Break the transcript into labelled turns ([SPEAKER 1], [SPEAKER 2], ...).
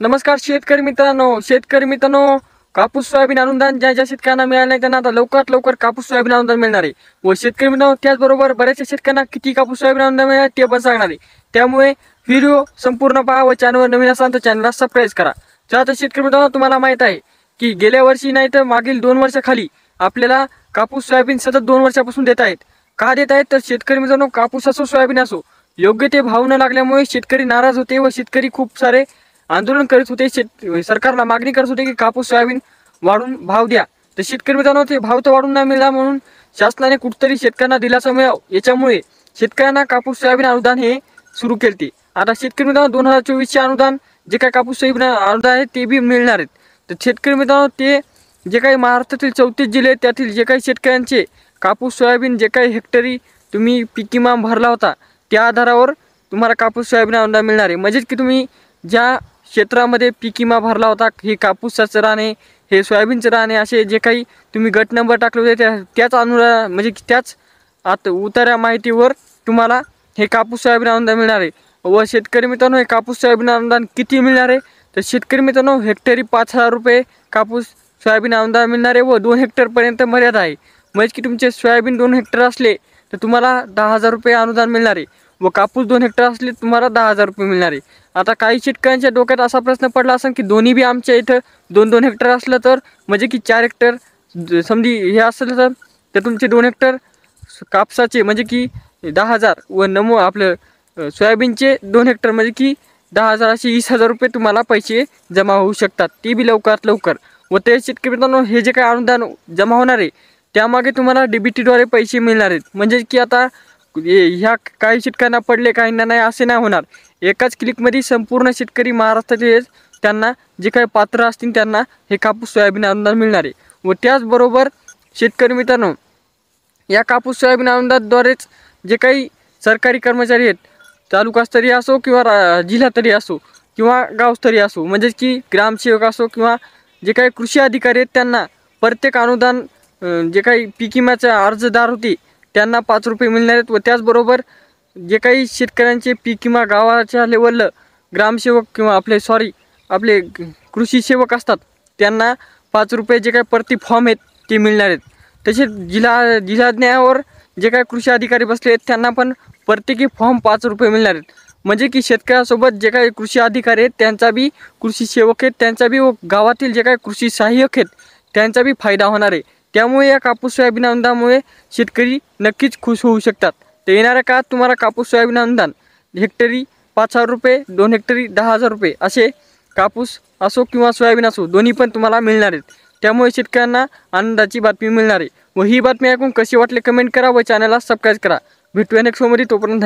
[SPEAKER 1] नमस्कार शेतकरी मित्रांनो, कापूस सोयाबीन अनुदान ज्या शेतकऱ्यांना मिळालं नाही त्यांना आता लवकरात लवकर कापूस सोयाबीन अनुदान मिळणार आहे। व शेतकरी मित्रांनो त्याचबरोबर बऱ्याचशा शेतकऱ्यांना किती कापूस सोयाबीन अनुदान मिळणार ते पण सांगणार आहे। त्यामुळे व्हिडिओ संपूर्ण पहा व चॅनलवर नवीन असाल तर चॅनलला सबस्क्राइब करा। तर शेतकरी मित्रांनो तुम्हाला माहित आहे की गेल्या वर्षी नाही तर मागील 2 वर्षाखाली आपल्याला कापूस सोयाबीन सतत 2 वर्षापासून देत आहेत। का देत आहेत तर शेतकरी मित्रांनो कापूस असो सोयाबीन असो योग्य ते भाव न लागल्यामुळे शेतकरी नाराज होते व शेतकरी खूप सारे आंदोलन करीत होते। सरकारला मागणी करत होते की कापूस सोयाबीन वाढून भाव द्या। तर शेतकरी मित्रांनो ते भाव तर वाढून नाही मिळाला म्हणून शासनाने कुठतरी शेतकऱ्यांना दिलासा मिळावा याच्यामुळे शेतकऱ्यांना कापूस सोयाबीन अनुदान हे सुरू केले। आता शेतकरी मित्रांनो 2024 चे अनुदान जे काही कापूस सोयाबीन अनुदान आहे ते बी मिळणार आहेत। तर शेतकरी मित्रांनो ते जे काही महाराष्ट्रातील 34 जिल्हे त्यातील जे काही शेतकऱ्यांचे कापूस सोयाबीन जे काही हेक्टरी तुम्ही पीक विमा भरला होता त्या आधारावर तुम्हाला कापूस सोयाबीन अनुदान मिळणार आहे। म्हणजे की तुम्ही ज्या क्षेत्रामध्ये पीक विमा भरला होता हे कापूसाचं राणे हे सोयाबीनचं राणे असे जे काही तुम्ही गट नंबर टाकले होते त्याच म्हणजे त्याच आता उतार्या माहितीवर तुम्हाला हे कापूस सोयाबीन अनुदान मिळणार आहे। व शेतकरी मित्रांनो हे कापूस सोयाबीन अनुदान किती मिळणार आहे तर शेतकरी मित्रांनो हेक्टरी 5,000 रुपये कापूस सोयाबीन अनुदान मिळणार आहे व 2 हेक्टरपर्यंत मर्यादा आहे। म्हणजे की तुमचे सोयाबीन 2 हेक्टर असले तर तुम्हाला 10,000 रुपये अनुदान मिळणार आहे व कापूस 2 हेक्टर असले तुम्हाला 10,000 रुपये मिळणार आहे। आता काही शेतकऱ्यांच्या डोक्यात असा प्रश्न पडला असेल की दोन्ही बी आमच्या इथं 2-2 हेक्टर असलं तर म्हणजे की 4 हेक्टर समजी हे असलं तर तुमचे 2 हेक्टर कापसाचे म्हणजे की 10,000 व आपलं सोयाबीनचे 2 हेक्टर म्हणजे की 10,000 असे 20,000 रुपये तुम्हाला पैसे जमा होऊ शकतात ते बी लवकरात लवकर। व ते शेतकरी मित्रांनो हे जे काही अनुदान जमा होणार आहे त्यामागे तुम्हाला DBTद्वारे पैसे मिळणार आहेत। म्हणजे की आता ह्या काही शेतकऱ्यांना पडले काहींना नाही असे नाही होणार। एकाच क्लिकमध्ये संपूर्ण शेतकरी महाराष्ट्रातील त्यांना जे काही पात्र असतील त्यांना हे कापूस सोयाबीन अनुदान मिळणार आहे। व त्याचबरोबर शेतकरी मित्रांनो या कापूस सोयाबीन अनुदानाद्वारेच जे काही सरकारी कर्मचारी आहेत तालुकास्तरीय असो किंवा जिल्हास्तरीय असो किंवा गावस्तरीय असो म्हणजे की ग्रामसेवक असो किंवा जे काही कृषी अधिकारी आहेत त्यांना प्रत्येक अनुदान जे काही पीक विम्याचे अर्जदार होते त्यांना 5 रुपये मिळणार आहेत। व त्याचबरोबर जे काही शेतकऱ्यांचे पीक विमा गावाच्या लेवलला ग्रामसेवक किंवा आपले कृषी सेवक असतात त्यांना 5 रुपये जे काही प्रति फॉर्म आहेत ते मिळणार आहेत। तसेच जिल्हाज्ञावर जे काही कृषी अधिकारी बसले आहेत त्यांना पण प्रत्येकी फॉर्म 5 रुपये मिळणार आहेत। म्हणजे की शेतकऱ्यासोबत जे काही कृषी अधिकारी आहेत त्यांचा बी कृषी सेवक आहेत त्यांचा बी व गावातील जे काही कृषी सहाय्यक आहेत त्यांचा बी फायदा होणार आहे। त्यामुळे या कापूस सोयाबीन अनुदानामुळे शेतकरी नक्कीच खुश होऊ शकतात। तर येणाऱ्या काळात तुम्हाला कापूस सोयाबीन अनुदान हेक्टरी 5,000 रुपये 2 हेक्टरी 10,000 रुपये असे कापूस असो किंवा सोयाबीन असो दोन्ही पण तुम्हाला मिळणार आहेत। त्यामुळे शेतकऱ्यांना आनंदाची बातमी मिळणार आहे। व ही बातमी ऐकून कशी वाटली कमेंट करा व चॅनलला सबस्क्राइब करा। भेटूया नेक्स्ट व्हिडिओमध्ये तोपर्यंत